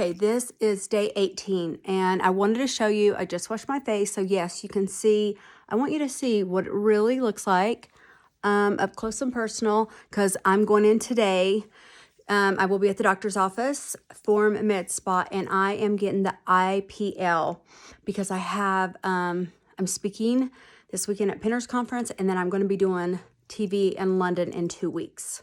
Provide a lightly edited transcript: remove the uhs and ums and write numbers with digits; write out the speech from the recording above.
Okay, this is day 18, and I wanted to show you, I just washed my face, so yes, you can see, I want you to see what it really looks like up close and personal, because I'm going in today. I will be at the doctor's office, Form Med Spa, and I am getting the IPL because I have, I'm speaking this weekend at Pinners Conference, and then I'm going to be doing TV in London in 2 weeks.